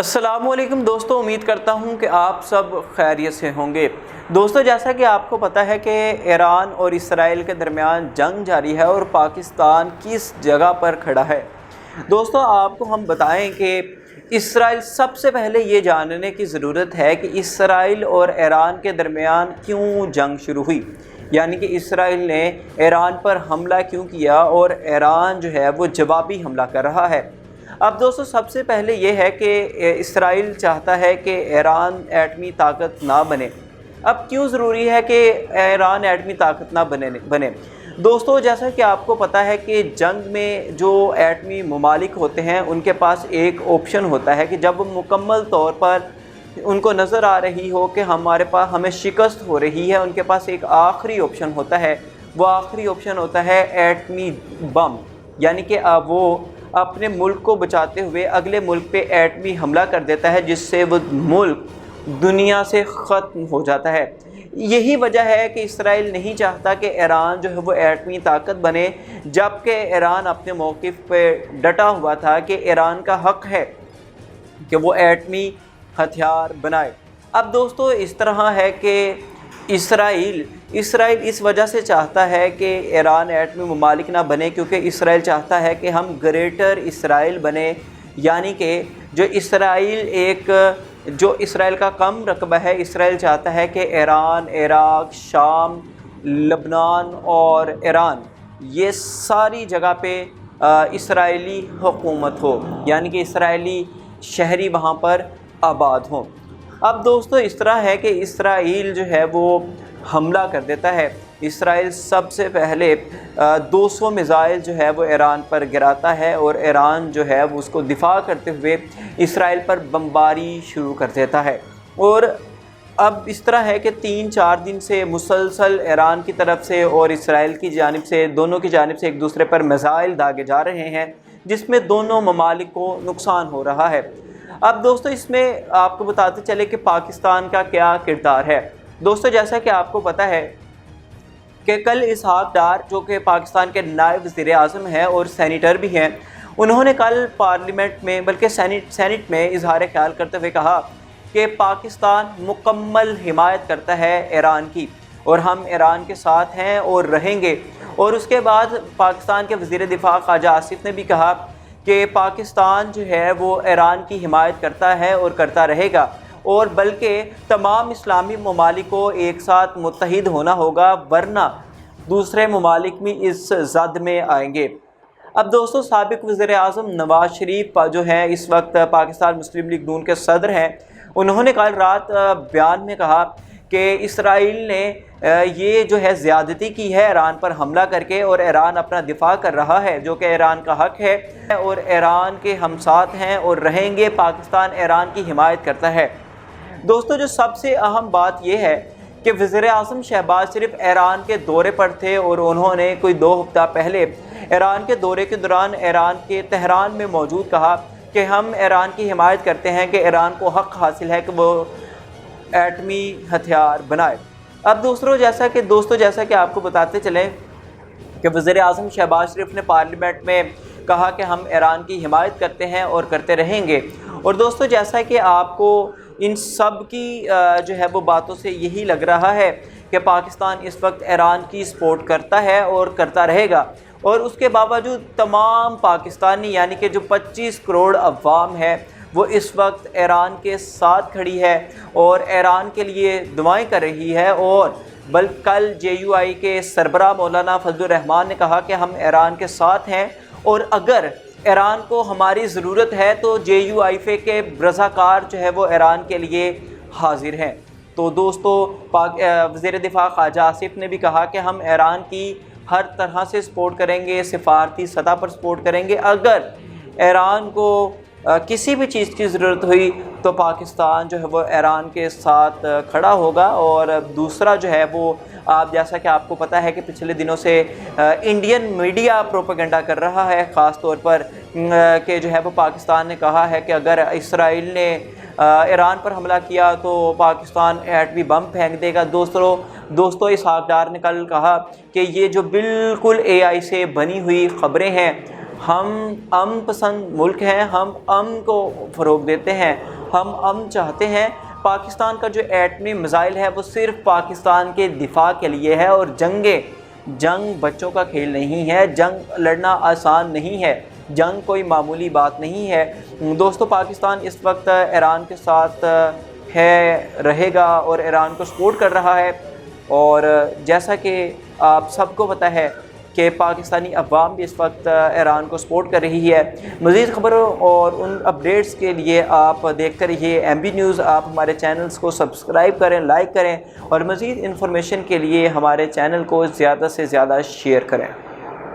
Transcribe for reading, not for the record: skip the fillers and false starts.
السلام علیکم دوستو، امید کرتا ہوں کہ آپ سب خیریت سے ہوں گے۔ دوستو، جیسا کہ آپ کو پتہ ہے کہ ایران اور اسرائیل کے درمیان جنگ جاری ہے اور پاکستان کس جگہ پر کھڑا ہے۔ دوستو، آپ کو ہم بتائیں کہ اسرائیل سب سے پہلے یہ جاننے کی ضرورت ہے کہ اسرائیل اور ایران کے درمیان کیوں جنگ شروع ہوئی، یعنی کہ اسرائیل نے ایران پر حملہ کیوں کیا اور ایران جو ہے وہ جوابی حملہ کر رہا ہے۔ اب دوستو، سب سے پہلے یہ ہے کہ اسرائیل چاہتا ہے کہ ایران ایٹمی طاقت نہ بنے۔ اب کیوں ضروری ہے کہ ایران ایٹمی طاقت نہ بنے؟ دوستو، جیسا کہ آپ کو پتہ ہے کہ جنگ میں جو ایٹمی ممالک ہوتے ہیں ان کے پاس ایک آپشن ہوتا ہے کہ جب مکمل طور پر ان کو نظر آ رہی ہو کہ ہمیں شکست ہو رہی ہے، ان کے پاس ایک آخری آپشن ہوتا ہے۔ وہ آخری آپشن ہوتا ہے ایٹمی بم، یعنی کہ وہ اپنے ملک کو بچاتے ہوئے اگلے ملک پہ ایٹمی حملہ کر دیتا ہے، جس سے وہ ملک دنیا سے ختم ہو جاتا ہے۔ یہی وجہ ہے کہ اسرائیل نہیں چاہتا کہ ایران جو ہے وہ ایٹمی طاقت بنے، جبکہ ایران اپنے موقف پہ ڈٹا ہوا تھا کہ ایران کا حق ہے کہ وہ ایٹمی ہتھیار بنائے۔ اب دوستو، اس طرح ہے کہ اسرائیل اس وجہ سے چاہتا ہے کہ ایران ایٹمی ممالک نہ بنے، کیونکہ اسرائیل چاہتا ہے کہ ہم گریٹر اسرائیل بنے، یعنی کہ جو اسرائیل کا کم رقبہ ہے، اسرائیل چاہتا ہے کہ ایران، عراق، شام، لبنان اور ایران، یہ ساری جگہ پہ اسرائیلی حکومت ہو، یعنی کہ اسرائیلی شہری وہاں پر آباد ہوں۔ اب دوستو، اس طرح ہے کہ اسرائیل جو ہے وہ حملہ کر دیتا ہے۔ اسرائیل سب سے پہلے 200 میزائل جو ہے وہ ایران پر گراتا ہے، اور ایران جو ہے وہ اس کو دفاع کرتے ہوئے اسرائیل پر بمباری شروع کر دیتا ہے۔ اور اب اس طرح ہے کہ 3-4 دن سے مسلسل ایران کی طرف سے اور اسرائیل کی جانب سے، دونوں کی جانب سے ایک دوسرے پر میزائل داغے جا رہے ہیں، جس میں دونوں ممالک کو نقصان ہو رہا ہے۔ اب دوستو، اس میں آپ کو بتاتے چلے کہ پاکستان کا کیا کردار ہے۔ دوستو، جیسا کہ آپ کو پتہ ہے کہ کل اسحاق ڈار، جو کہ پاکستان کے نائب وزیر اعظم ہیں اور سینیٹر بھی ہیں، انہوں نے کل پارلیمنٹ میں بلکہ سینٹ میں اظہار خیال کرتے ہوئے کہا کہ پاکستان مکمل حمایت کرتا ہے ایران کی، اور ہم ایران کے ساتھ ہیں اور رہیں گے۔ اور اس کے بعد پاکستان کے وزیر دفاع خواجہ آصف نے بھی کہا کہ پاکستان جو ہے وہ ایران کی حمایت کرتا ہے اور کرتا رہے گا، اور بلکہ تمام اسلامی ممالک کو ایک ساتھ متحد ہونا ہوگا، ورنہ دوسرے ممالک بھی اس زد میں آئیں گے۔ اب دوستو، سابق وزیر اعظم نواز شریف جو ہیں اس وقت پاکستان مسلم لیگ نون کے صدر ہیں، انہوں نے کل رات بیان میں کہا کہ اسرائیل نے یہ جو ہے زیادتی کی ہے ایران پر حملہ کر کے، اور ایران اپنا دفاع کر رہا ہے، جو کہ ایران کا حق ہے، اور ایران کے ہم ساتھ ہیں اور رہیں گے۔ پاکستان ایران کی حمایت کرتا ہے۔ دوستو، جو سب سے اہم بات یہ ہے کہ وزیر اعظم شہباز شریف ایران کے دورے پر تھے، اور انہوں نے کوئی 2 ہفتہ پہلے ایران کے دورے کے دوران ایران کے تہران میں موجود کہا کہ ہم ایران کی حمایت کرتے ہیں کہ ایران کو حق حاصل ہے کہ وہ ایٹمی ہتھیار بنائے۔ اب دوستو، جیسا کہ آپ کو بتاتے چلیں کہ وزیر اعظم شہباز شریف نے پارلیمنٹ میں کہا کہ ہم ایران کی حمایت کرتے ہیں اور کرتے رہیں گے۔ اور دوستو، جیسا کہ آپ کو ان سب کی جو ہے وہ باتوں سے یہی لگ رہا ہے کہ پاکستان اس وقت ایران کی سپورٹ کرتا ہے اور کرتا رہے گا، اور اس کے باوجود تمام پاکستانی، یعنی کہ جو 25 کروڑ عوام ہے، وہ اس وقت ایران کے ساتھ کھڑی ہے اور ایران کے لیے دعائیں کر رہی ہے۔ اور کل JUI کے سربراہ مولانا فضل الرحمان نے کہا کہ ہم ایران کے ساتھ ہیں، اور اگر ایران کو ہماری ضرورت ہے تو JUI کے رضاکار جو ہے وہ ایران کے لیے حاضر ہیں۔ تو دوستو، وزیر دفاع خواجہ آصف نے بھی کہا کہ ہم ایران کی ہر طرح سے سپورٹ کریں گے، سفارتی سطح پر سپورٹ کریں گے۔ اگر ایران کو کسی بھی چیز کی ضرورت ہوئی تو پاکستان جو ہے وہ ایران کے ساتھ کھڑا ہوگا۔ اور دوسرا جو ہے وہ جیسا کہ آپ کو پتہ ہے کہ پچھلے دنوں سے انڈین میڈیا پروپیگنڈا کر رہا ہے، خاص طور پر کہ جو ہے وہ پاکستان نے کہا ہے کہ اگر اسرائیل نے ایران پر حملہ کیا تو پاکستان ایٹمی بم پھینک دے گا۔ دوستو، اسحاق ڈار نے کل کہا کہ یہ جو بالکل AI سے بنی ہوئی خبریں ہیں، ہم امن پسند ملک ہیں، ہم امن کو فروغ دیتے ہیں، ہم امن چاہتے ہیں۔ پاکستان کا جو ایٹمی میزائل ہے وہ صرف پاکستان کے دفاع کے لیے ہے، اور جنگ بچوں کا کھیل نہیں ہے، جنگ لڑنا آسان نہیں ہے، جنگ کوئی معمولی بات نہیں ہے۔ دوستو، پاکستان اس وقت ایران کے ساتھ رہے گا اور ایران کو سپورٹ کر رہا ہے، اور جیسا کہ آپ سب کو پتہ ہے کہ پاکستانی عوام بھی اس وقت ایران کو سپورٹ کر رہی ہے۔ مزید خبروں اور ان اپڈیٹس کے لیے آپ دیکھتے رہیے ایم بی نیوز۔ آپ ہمارے چینلز کو سبسکرائب کریں، لائک کریں، اور مزید انفارمیشن کے لیے ہمارے چینل کو زیادہ سے زیادہ شیئر کریں۔